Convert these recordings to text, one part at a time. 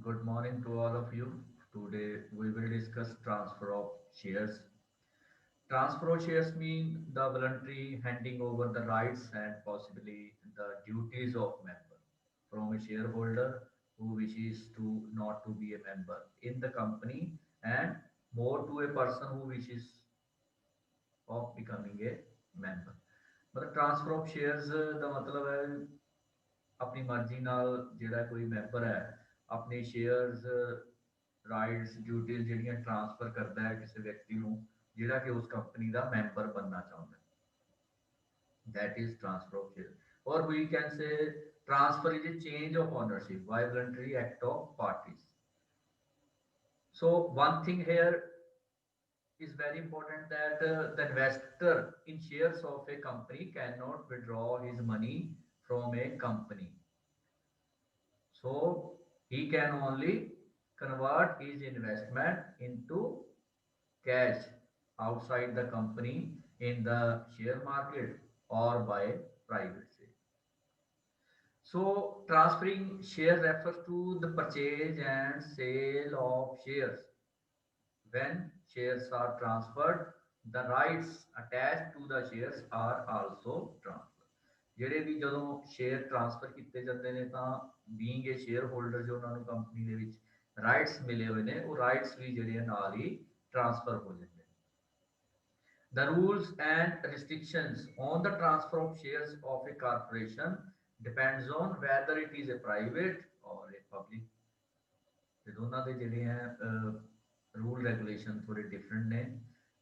Good morning to all of you. Today we will discuss transfer of shares. Transfer of shares mean the voluntary handing over the rights and possibly the duties of member from a shareholder who wishes to not to be a member in the company and more to a person who wishes of becoming a member. मतलब transfer of shares ਦਾ ਮਤਲਬ ਹੈ ਆਪਣੀ ਮਰਜ਼ੀ ਨਾਲ ਜਿਹੜਾ ਕੋਈ member ਹੈ ਆਪਣੇ ਸ਼ੇਅਰਸ ਰਾਈਟਸ ਡਿਊਟੀਆਂ ਜਿਹੜੀਆਂ ਟ੍ਰਾਂਸਫਰ ਕਰਦਾ ਹੈ ਕਿਸੇ ਵਿਅਕਤੀ ਨੂੰ ਜਿਹੜਾ ਕਿ ਉਸ ਕੰਪਨੀ ਦਾ ਮੈਂਬਰ ਬਣਨਾ ਚਾਹੁੰਦਾ ਹੈ that is transfer of share or we can say transfer is a change of ownership by voluntary act of parties. So one thing here is very important that the investor in shares of a company cannot withdraw his money from a company. So he can only convert his investment into cash outside the company in the share market or by private sale. So transferring share refers to the purchase and sale of shares. When shares are transferred, the rights attached to the shares are also transferred. ਜਿਹੜੇ ਵੀ ਜਦੋਂ share transfer ਕੀਤੇ ਜਾਂਦੇ ਨੇ ਤਾਂ being ਏ share holder ਜੋ ਉਹਨਾਂ ਨੂੰ company ਦੇ ਵਿੱਚ ਰਾਈਟਸ ਮਿਲੇ ਹੋਏ ਨੇ ਉਹ ਰਾਈਟਸ ਵੀ ਜਿਹੜੇ ਆ ਨਾਲ ਹੀ ਟ੍ਰਾਂਸਫਰ ਹੋ ਜਾਂਦੇ ਨੇ The rules and restrictions on the transfer of shares of a corporation depends on whether it is a private or a public ਤੇ ਦੋਨਾਂ ਦੇ ਜਿਹੜੇ ਆ ਰੂਲ ਰੈਗੂਲੇਸ਼ਨ ਥੋੜੇ ਡਿਫਰੈਂਟ ਨੇ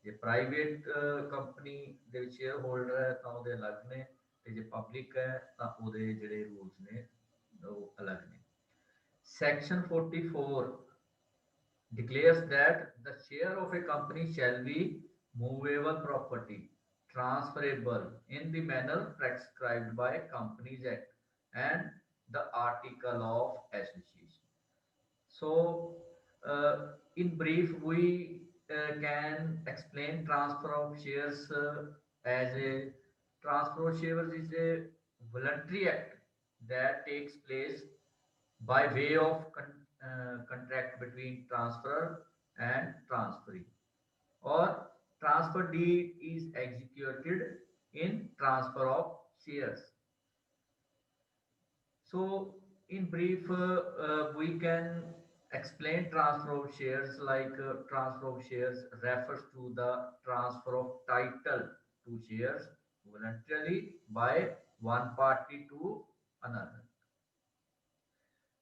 ਜੇ ਪ੍ਰਾਈਵੇਟ ਕੰਪਨੀ ਦੇ ਵਿੱਚ ਸ਼ੇਅਰ ਹੋਲਡਰ ਹੈ ਤਾਂ ਉਹਦੇ ਅਲੱਗ ਨੇ ਤੇ ਜੇ ਪਬਲਿਕ ਹੈ ਤਾਂ ਉਹਦੇ ਜਿਹੜੇ ਰੂਲਸ ਨੇ ਉਹ ਅਲੱਗ ਨੇ Section 44 declares that the share of a company shall be movable property transferable in the manner prescribed by Companies Act and the Article of Association. So, in brief, we can explain transfer of shares as a transfer of shares is a voluntary act that takes place by way of contract between transferor and transferee, or transfer deed is executed in transfer of shares. So, in brief, we can explain transfer of shares like transfer of shares refers to the transfer of title to shares voluntarily by one party to another.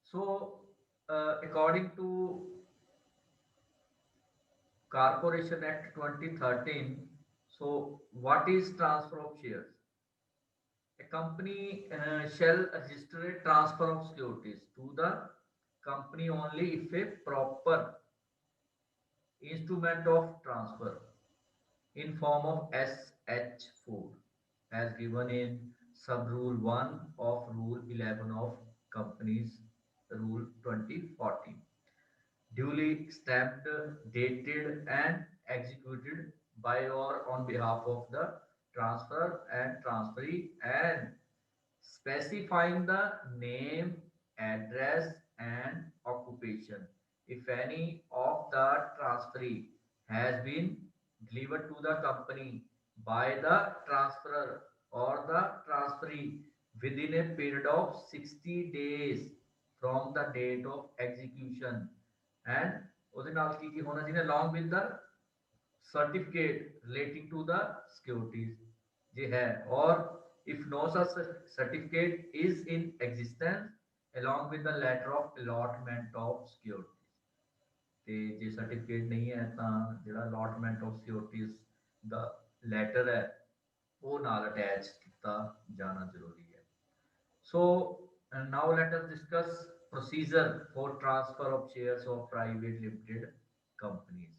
So, according to Corporation Act 2013, so what is transfer of shares? A company shall register a transfer of securities to the company only if a proper instrument of transfer in form of SH4 as given in sub rule 1 of rule 11 of companies rule 2014 duly stamped, dated and executed by or on behalf of the transfer and transferee and specifying the name, address and occupation if any of the transferee has been delivered to the company by the transferor or the transferee within a period of 60 days from the date of execution and ਉਹਦੇ ਨਾਲ ਕੀ ਹੋਣਾ ਚਾਹੀਦਾ along with the certificate relating to the securities ਜੇ ਹੈ or if no such certificate is in existence along with the letter of allotment of securities ਤੇ ਜੇ certificate ਨਹੀਂ ਹੈ ਤਾਂ ਜਿਹੜਾ allotment of securities the letter ਹੈ ਉਹ ਨਾਲ ਅਟੈਚ ਕੀਤਾ ਜਾਣਾ ਜ਼ਰੂਰੀ ਹੈ so now let us discuss procedure for transfer of shares of private limited companies.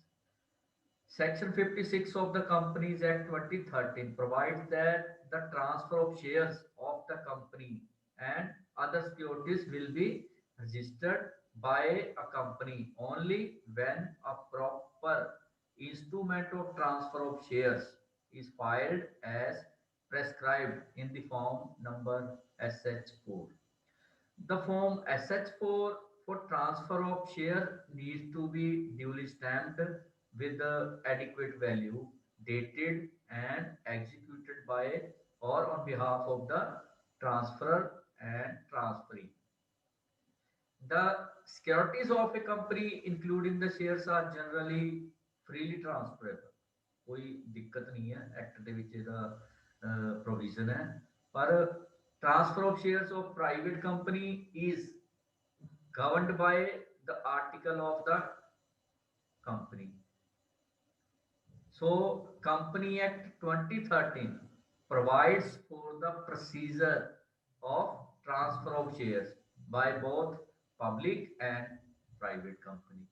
Section 56 of the Companies Act 2013 provides that the transfer of shares of the company and other securities will be registered by a company only when a proper instrument of transfer of shares is filed as prescribed in the form number SH4. The form SH4 for transfer of share needs to be duly stamped with the adequate value, dated and executed by or on behalf of the transferor and transferee. The securities of a company, including the shares, are generally freely transferable. कोई दिक्कत नहीं है, act ਦੇ ਵਿੱਚ ਇਹਦਾ provision है. पर transfer of shares of private company is governed by the article of the company. So, Company Act 2013 provides for the procedure of transfer of shares by both public and private company.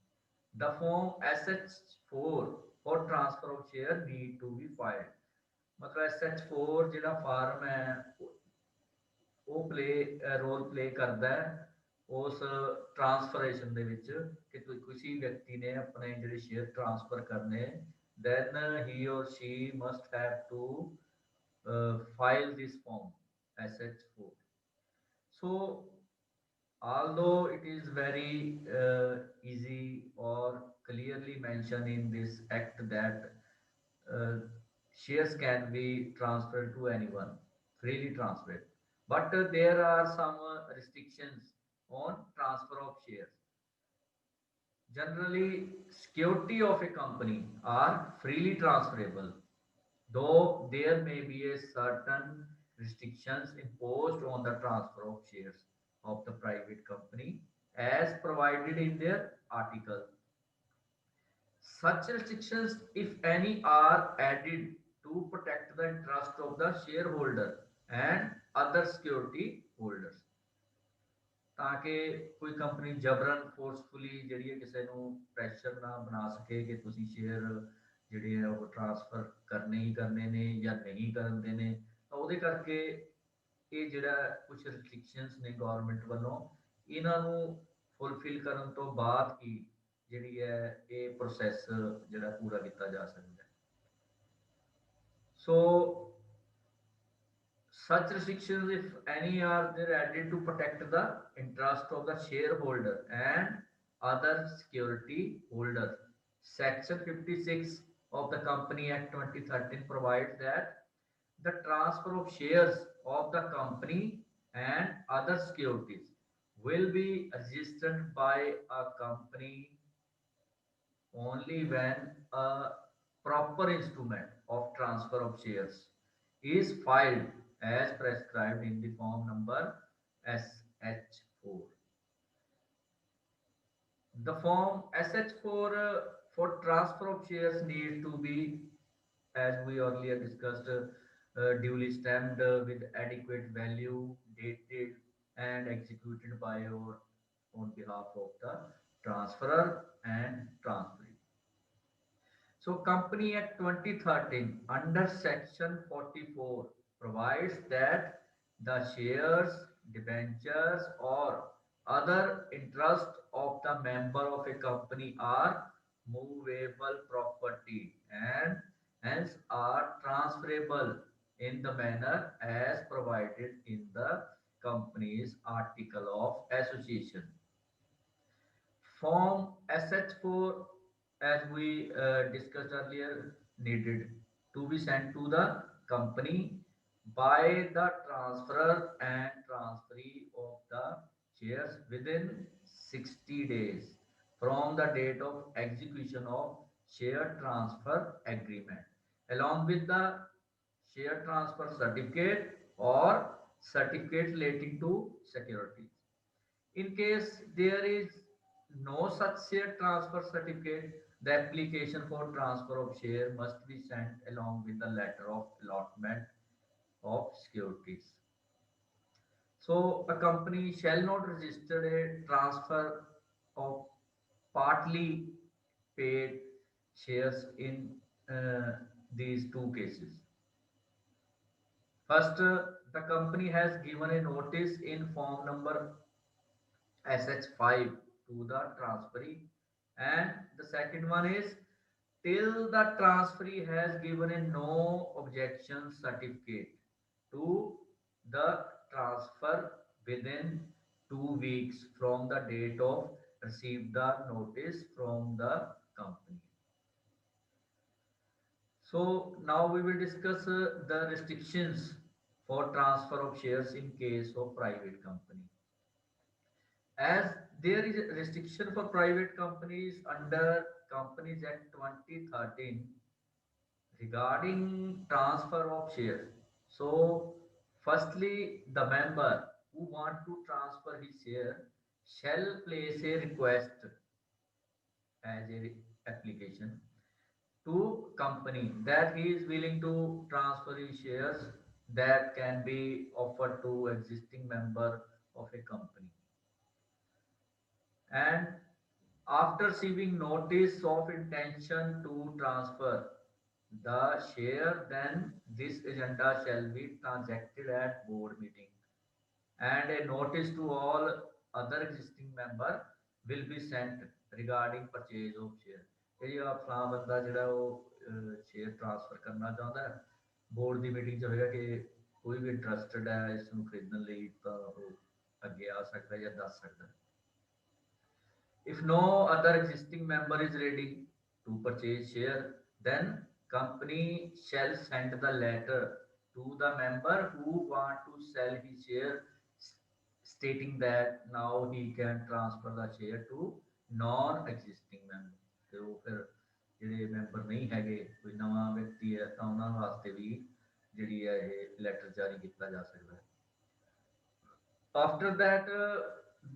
The form SH4 for transfer of share need to be filed. मतलब SH4 ਜਿਹੜਾ farm ਹੈ ਉਹ role play ਕਰਦਾ ਹੈ ਉਸ ਟ੍ਰਾਂਸਫਰੇਸ਼ਨ ਦੇ ਵਿੱਚ ਕਿ ਕਿਸੇ ਵਿਅਕਤੀ ਨੇ ਆਪਣੇ ਜਿਹੜੇ ਸ਼ੇਅਰ ਟ੍ਰਾਂਸਫਰ ਕਰਨੇ, then he or she must have to file this form SH4. So although it is very easy or clearly mentioned in this act that shares can be transferred to anyone, freely transferred, but there are some restrictions on transfer of shares. Generally, security of a company are freely transferable, though there may be a certain restrictions imposed on the transfer of shares of the private company as provided in their article. Such restrictions, if any, are added to protect the interest of the shareholder and other security holders. ਤਾਂ ਕਿ ਕੋਈ company ਜਬਰਨ forcefully ਜਿਹੜੀ ਹੈ ਕਿਸੇ ਨੂੰ pressure ਨਾ ਬਣਾ ਸਕੇ ਕਿ ਤੁਸੀਂ ਸ਼ੇਅਰ ਜਿਹੜੇ ਆ ਉਹ ਟ੍ਰਾਂਸਫਰ ਕਰਨੇ ਹੀ ਕਰਨੇ ਨੇ ਜਾਂ ਨਹੀਂ ਕਰਦੇ ਨੇ, ਤਾਂ ਉਹਦੇ ਕਰਕੇ ਇਹ ਜਿਹੜਾ ਕੁਝ ਰਿਸਟ੍ਰਿਕਸ਼ਨਸ ਨੇ ਗਵਰਨਮੈਂਟ ਵੱਲੋਂ, ਇਹਨਾਂ ਨੂੰ ਫੁੱਲਫਿਲ ਕਰਨ ਤੋਂ ਬਾਅਦ ਹੀ ਜਿਹੜੀ ਹੈ ਇਹ ਪ੍ਰੋਸੈਸ ਜਿਹੜਾ ਪੂਰਾ ਕੀਤਾ ਜਾ ਸਕਦਾ ਹੈ. ਸੋ such restrictions, if any, are there added to protect the interest of the shareholder and other security holders. Section 56 of the Company Act 2013 provides that the transfer of shares of the company and other securities will be registered by a company only when a proper instrument of transfer of shares is filed as prescribed in the form number SH4. The form SH4 for transfer of shares need to be, as we earlier discussed, duly stamped with adequate value, dated and executed by or on behalf of the transferor and transferee. So Company Act 2013 under section 44 provides that the shares, debentures or other interest of the member of a company are movable property and hence are transferable in the manner as provided in the company's article of association. Form SH4, as we discussed earlier, needed to be sent to the company by the transferor and transferee of the shares within 60 days from the date of execution of share transfer agreement, along with the share transfer certificate or certificate relating to securities. In case there is no such share transfer certificate, the application for transfer of share must be sent along with the letter of allotment of securities. So a company shall not register a transfer of partly paid shares in these two cases. First, the company has given a notice in form number SH5 to the transferee, and the second one is till the transferee has given a no objection certificate to the transfer within 2 weeks from the date of receive the notice from the company. So now we will discuss the restrictions for transfer of shares in case of private company. As there is a restriction for private companies under Companies Act 2013 regarding transfer of shares. So, firstly, the member who want to transfer his share shall place a request as a application to company that he is willing to transfer his shares that can be offered to existing member of a company. And after receiving notice of intention to transfer the share, then this agenda shall be transacted at board meeting, and a notice to all other existing member will be sent regarding purchase of share। ਇਹ ਜਿਹੜਾ ਫਲਾਂ ਬੰਦਾ ਜਿਹੜਾ ਉਹ share transfer ਕਰਨਾ ਚਾਹੁੰਦਾ ਹੈ board ਦੀ meeting 'ਚ ਹੋਏਗਾ ਕਿ ਕੋਈ ਵੀ ਇੰਟਰਸਟਡ ਹੈ ਇਸ ਨੂੰ ਖਰੀਦਣ ਲਈ ਤਾਂ ਉਹ ਅੱਗੇ ਆ ਸਕਦਾ ਜਾਂ ਦੱਸ ਸਕਦਾ। If no other existing member is ready to purchase share, then company shall send the letter to the member who want to sell his share, stating that now he can transfer the share to non-existing member। ਤੇ ਉਹ ਫਿਰ ਜਿਹੜੇ member ਨਹੀਂ ਹੈਗੇ ਕੋਈ ਨਵਾਂ ਵਿਅਕਤੀ ਹੈ ਤਾਂ ਉਹਨਾਂ ਵਾਸਤੇ ਵੀ ਜਿਹੜੀ ਹੈ ਇਹ ਲੈਟਰ ਜਾਰੀ ਕੀਤਾ ਜਾ ਸਕਦਾ ਹੈ। After that,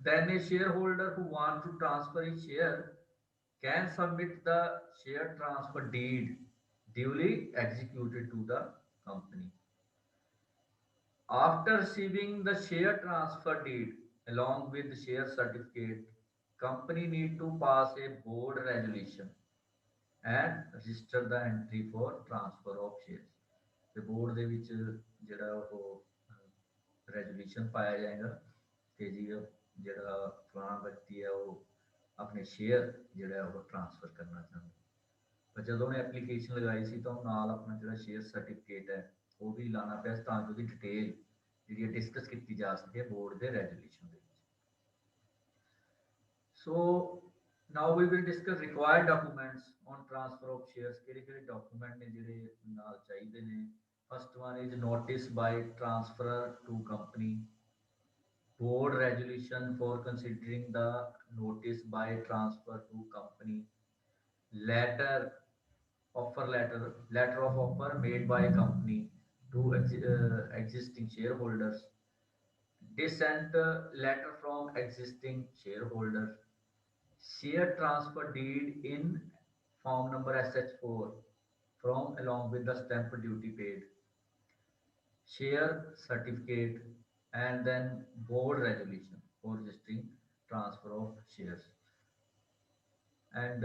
then a shareholder who wants to transfer his share can submit the share transfer deed duly executed to the company. After receiving the share transfer deed along with the share certificate, company need to pass a board resolution and register the entry for transfer of shares। ਤੇ board ਦੇ ਵਿੱਚ ਜਿਹੜਾ ਉਹ resolution ਪਾਇਆ ਜਾਏਗਾ ਕਿ ਜੀ ਜਿਹੜਾ ਫਲਾਣਾ ਵਿਅਕਤੀ ਹੈ ਉਹ ਆਪਣੇ ਸ਼ੇਅਰ ਜਿਹੜਾ ਉਹ ਟ੍ਰਾਂਸਫਰ ਕਰਨਾ ਚਾਹੁੰਦਾ। ਪਰ ਜਦੋਂ ਉਹਨੇ ਐਪਲੀਕੇਸ਼ਨ ਲਗਾਈ ਸੀ ਤਾਂ ਉਹ ਨਾਲ ਆਪਣਾ ਜਿਹੜਾ ਸ਼ੇਅਰ ਸਰਟੀਫਿਕੇਟ ਹੈ ਉਹ ਵੀ ਲਾਣਾ ਪਿਆ ਤਾਂ ਕਿ ਉਹਦੀ ਡਿਟੇਲ ਜਿਹੜੀ ਹੈ ਡਿਸਕਸ ਕੀਤੀ ਜਾ ਸਕੇ ਬੋਰਡ ਦੇ ਰੈਜੂਲੇਸ਼ਨ ਦੇ ਵਿੱਚ। So now we will discuss required documents on transfer of shares. ਕਿਹੜੇ ਕਿਹੜੇ ਡਾਕੂਮੈਂਟ ਨੇ ਜਿਹੜੇ ਨਾਲ ਚਾਹੀਦੇ ਨੇ। First one is notice by transfer to company, board resolution for considering the notice by transfer to company, letter letter of offer made by company to existing shareholders, dissent letter from existing shareholders, share transfer deed in form number SH4 from along with the stamp duty paid, share certificate, and then board resolution for registering transfer of shares। And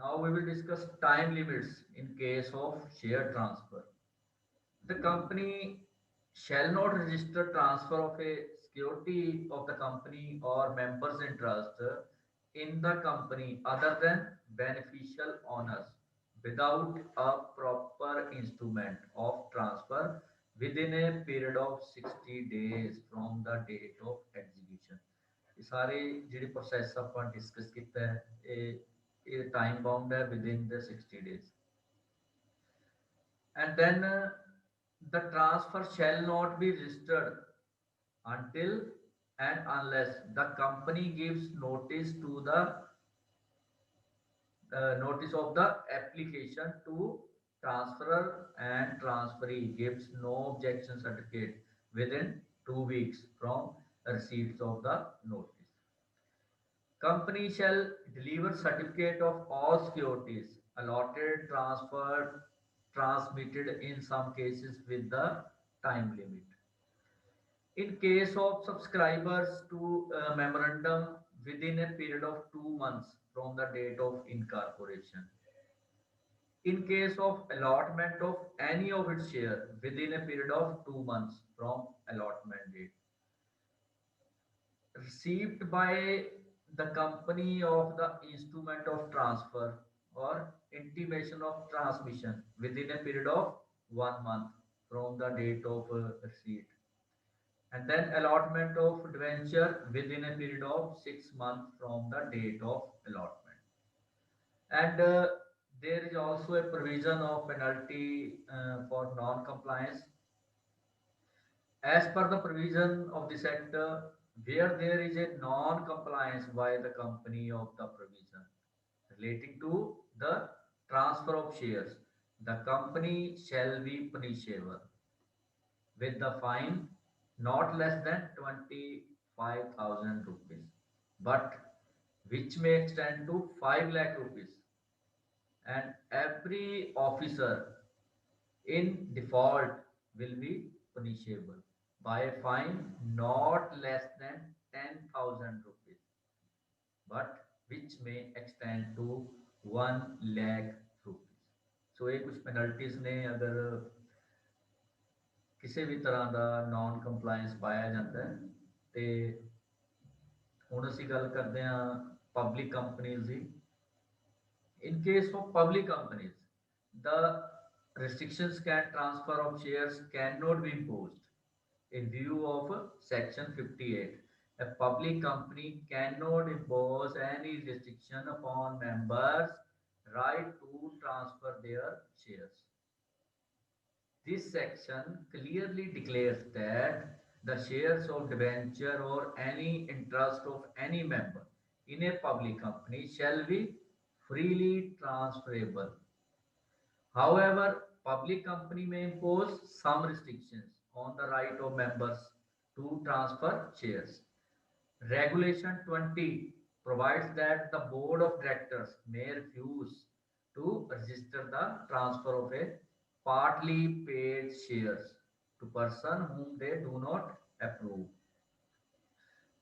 now we will discuss time limits in case of share transfer। The company shall not register transfer of a security of the company or members interest in the company other than beneficial owners without a proper instrument of transfer within a period of 60 days from the date of execution। ਇਹ ਸਾਰੇ ਜਿਹੜੇ process ਆਪਾਂ discuss ਕੀਤਾ ਹੈ ਇਹ time bound ਹੈ within the 60 days। And then the transfer shall not be registered until and unless the company gives notice to the notice of the application to transferor and transferee gives no objection certificate within 2 weeks from receipt of the notice। Company shall deliver certificate of all securities allotted, transferred, transmitted in some cases with the time limit। In case of subscribers to memorandum within a period of 2 months from the date of incorporation, in case of allotment of any of its share within a period of 2 months from allotment date, received by the company of the instrument of transfer or intimation of transmission within a period of 1 month from the date of receipt, And then allotment of debenture within a period of 6 months from the date of allotment. And there is also a provision of penalty for non-compliance. As per the provision of the sector, where there is a non-compliance by the company of the provision relating to the transfer of shares, the company shall be punishable with the fine not less than 25,000 rupees, but which may extend to 5 lakh rupees. And every officer in default will be punishable by a fine not less than 10,000 rupees, but which may extend to 1 lakh rupees. So ये कुछ penalties ने अगर ਕਿਸੇ ਵੀ ਤਰ੍ਹਾਂ ਦਾ naan compliance ਪਾਇਆ ਜਾਂਦਾ ਹੈ ਤੇ ਹੁਣ ਅਸੀਂ ਗੱਲ ਕਰਦੇ ਹਾਂ ਪਬਲਿਕ ਕੰਪਨੀਆਂ ਦੀ in case of public companies the restrictions can transfer of shares cannot be imposed in view of section 58. A public company cannot impose any restriction upon members right to transfer their shares. This section clearly declares that the shares of debenture or any interest of any member in a public company shall be freely transferable. However, public company may impose some restrictions on the right of members to transfer shares. Regulation 20 provides that the board of directors may refuse to register the transfer of a partly paid shares to person whom they do not approve.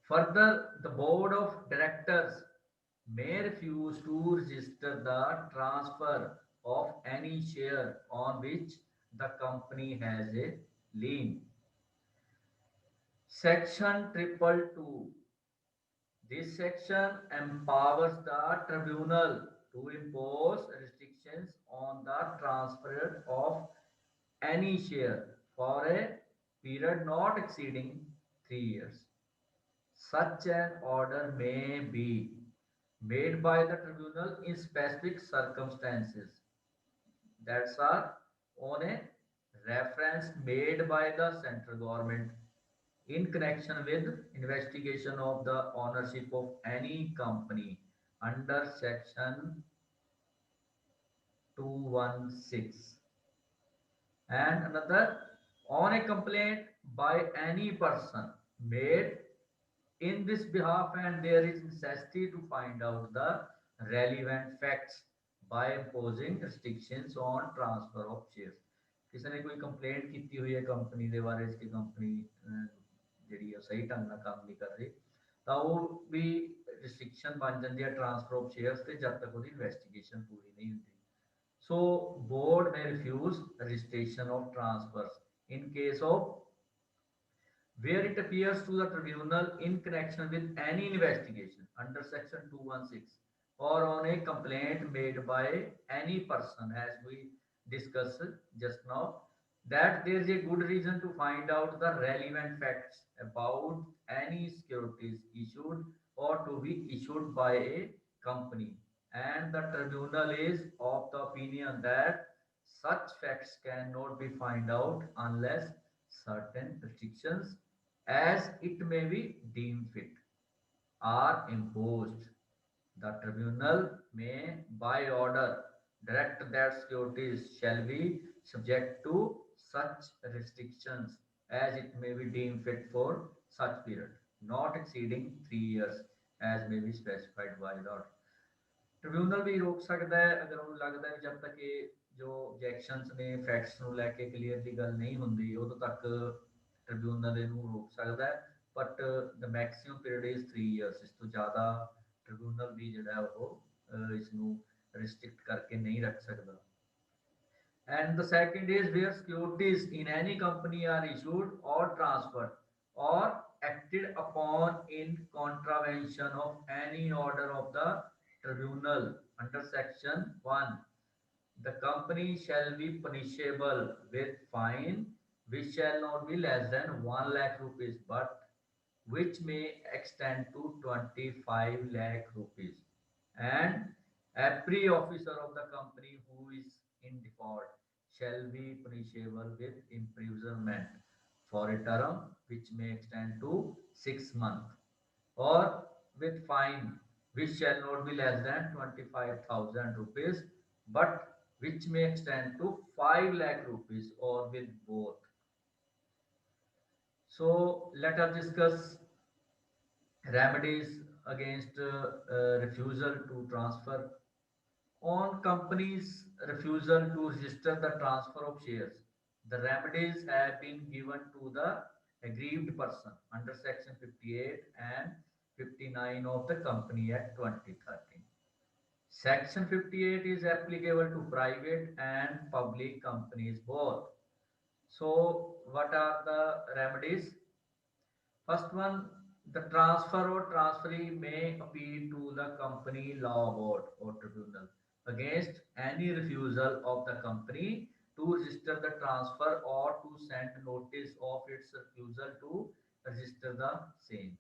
Further, the board of directors may refuse to register the transfer of any share on which the company has a lien. Section triple two. This section empowers the tribunal to impose restrictions on the transfer of any share for a period not exceeding 3 years. Such an order may be made by the tribunal in specific circumstances that are on a reference made by the central government in connection with investigation of the ownership of any company under section 216 and another on a complaint by any person made in this behalf and there is necessity to find out the relevant facts by imposing restrictions on transfer of shares. ਕਿਸੇ ਨੇ ਕੋਈ complaint ਕੀਤੀ ਹੋਈ ਹੈ company ਦੇ ਬਾਰੇ ਕਿ company ਜਿਹੜੀ ਆ ਸਹੀ ਢੰਗ ਨਾਲ ਕੰਮ ਨਹੀਂ ਕਰ ਰਹੀ ਤਾਂ ਉਹ ਵੀ ਰਿਸਟ੍ਰਿਕਸ਼ਨ ਬਣ ਜਾਂਦੀ ਹੈ ਟ੍ਰਾਂਸਫਰ ਆਫ ਸ਼ੇਅਰਸ ਤੇ ਜਦ ਤੱਕ ਉਹਦੀ ਇਨਵੈਸਟੀਗੇਸ਼ਨ ਪੂਰੀ ਨਹੀਂ ਹੁੰਦੀ ਸੋ board may refuse registration of transfers in case of where it appears to the tribunal in connection with any investigation under section 216 or on a complaint made by any person as we discussed just now that there is a good reason to find out the relevant facts about any securities issued or to be issued by a company and the tribunal is of the opinion that such facts cannot be found out unless certain restrictions as it may be deemed fit are imposed. The tribunal may, by order, direct that securities shall be subject to such restrictions as it may be deemed fit for such period, not exceeding 3 years, as may be specified by the order. Tribunal ਵੀ ਰੋਕ ਸਕਦਾ ਹੈ ਅਗਰ ਉਹਨੂੰ ਲੱਗਦਾ ਹੈ ਜਦ ਤੱਕ ਇਹ ਜੋ ਆਬਜੈਕਸ਼ਨਸ ਨੇ ਫੈਕਟਸ ਨੂੰ ਲੈ ਕੇ ਕਲੀਅਰਲੀ ਗੱਲ ਨਹੀਂ ਹੁੰਦੀ ਉਦੋਂ ਤੱਕ ਟ੍ਰਿਬਿਊਨਲ ਇਹਨੂੰ ਰੋਕ ਸਕਦਾ ਹੈ but the maximum period is 3 years ਇਸ ਤੋਂ ਜ਼ਿਆਦਾ ਟ੍ਰਿਬਿਊਨਲ ਵੀ ਜਿਹੜਾ ਉਹ ਇਸ ਨੂੰ ਰਿਸਟ੍ਰਿਕਟ ਕਰਕੇ ਨਹੀਂ ਰੱਖ ਸਕਦਾ and the second is where securities in any company are issued or transferred or acted upon in contravention of any order of the tribunal under section 1 the company shall be punishable with fine which shall not be less than 1 lakh rupees, but which may extend to 25 lakh rupees. And every officer of the company who is in default shall be punishable with imprisonment for a term which may extend to 6 months, or with fine which shall not be less than 25,000 rupees, but which may extend to 5 lakh rupees, or with both. So let us discuss remedies against refusal to transfer. On companies' refusal to register the transfer of shares, the remedies have been given to the aggrieved person under Section 58 and 59 of the Company Act 2013. Section 58 is applicable to private and public companies both. So, what are the remedies? First one, the transfer or transferee may appeal to the company law board or tribunal against any refusal of the company to register the transfer or to send notice of its refusal to register the same.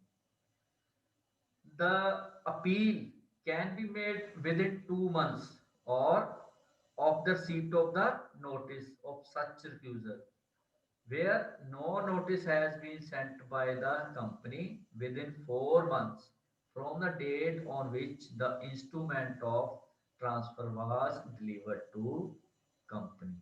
The appeal can be made within 2 months or of the receipt of the notice of such refusal, where no notice has been sent by the company within 4 months from the date on which the instrument of transfer was delivered to company.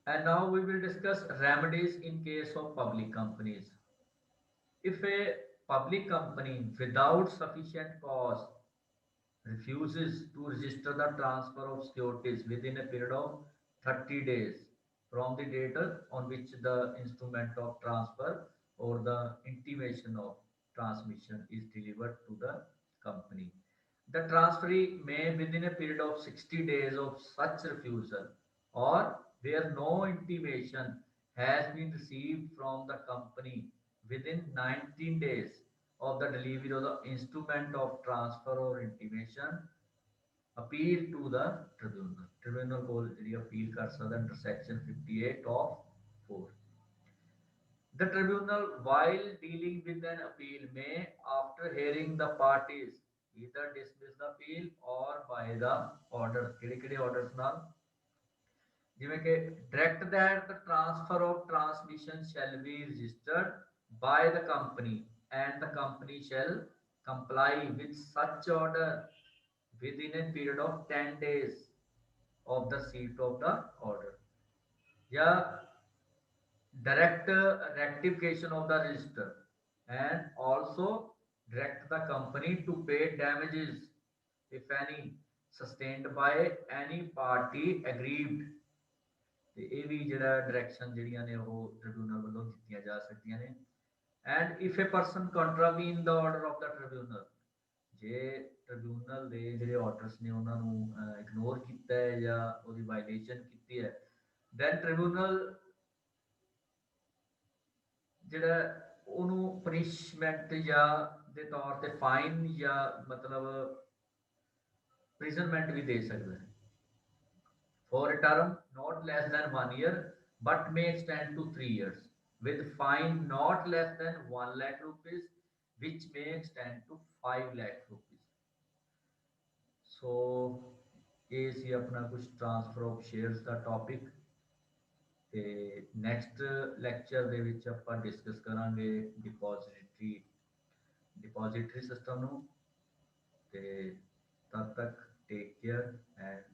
And now we will discuss remedies in case of public companies. If a public company without sufficient cause refuses to register the transfer of securities within a period of 30 days from the date on which the instrument of transfer or the intimation of transmission is delivered to the company. The transferee may, within a period of 60 days of such refusal, or where no intimation has been received from the company within 19 days of the delivery of the instrument of transfer or intimation, appeal to the tribunal. Tribunal ਕੋਲ ਜਿਹੜੀ appeal ਕਰ ਸਕਦਾ under section 58 of 4. The tribunal, while dealing with an appeal, may, after hearing the parties, either dismiss the appeal or by the order. ਕਿਹੜੇ orders ਨਾਲ? ਜਿਵੇਂ ਕਿ direct that the transfer of transmission shall be registered by the company and the company shall comply with such order within a period of 10 days of the receipt of the order. Yeah, direct rectification of the register, and also direct the company to pay damages, if any, sustained by any party aggrieved. ਤੇ ਇਹ ਵੀ ਜਿਹੜਾ direction ਜਿਹੜੀਆਂ ਨੇ ਉਹ tribunal ਵੱਲੋਂ ਦਿੱਤੀਆਂ ਜਾ ਸਕਦੀਆਂ ਨੇ. And if a person contravene the order of the tribunal, ਜੇ ਟ੍ਰਿਬਿਊਨਲ ਦੇ ਜਿਹੜੇ ਆਰਡਰਸ ਨੇ ਉਹਨਾਂ ਨੂੰ ਇਗਨੋਰ ਕੀਤਾ ਹੈ ਜਾਂ ਉਹਦੀ ਵਾਇਲੇਸ਼ਨ ਕੀਤੀ ਹੈ, ਦੈਨ ਟ੍ਰਿਬਿਊਨਲ ਜਿਹੜਾ ਉਹਨੂੰ ਪਨਿਸ਼ਮੈਂਟ ਜਾਂ ਦੇ ਤੌਰ ਤੇ ਫਾਈਨ ਜਾਂ ਮਤਲਬ ਪ੍ਰਿਜ਼ਨਮੈਂਟ ਵੀ ਦੇ ਸਕਦਾ ਹੈ for a term not less than 1 year but may extend to 3 years, with fine not less than 1 lakh rupees which may extend to 5 lakh rupees. So ਇਹ ਸੀ ਆਪਣਾ ਕੁਝ transfer of shares the topic, ਤੇ next lecture ਦੇ ਵਿੱਚ ਆਪਾਂ discuss ਕਰਾਂਗੇ ਡਿਪੋਜ਼ਿਟਰੀ system ਨੂੰ। ਤੇ ਤਦ ਤੱਕ ਟੇਕ ਕੇਅਰ ਐਂਡ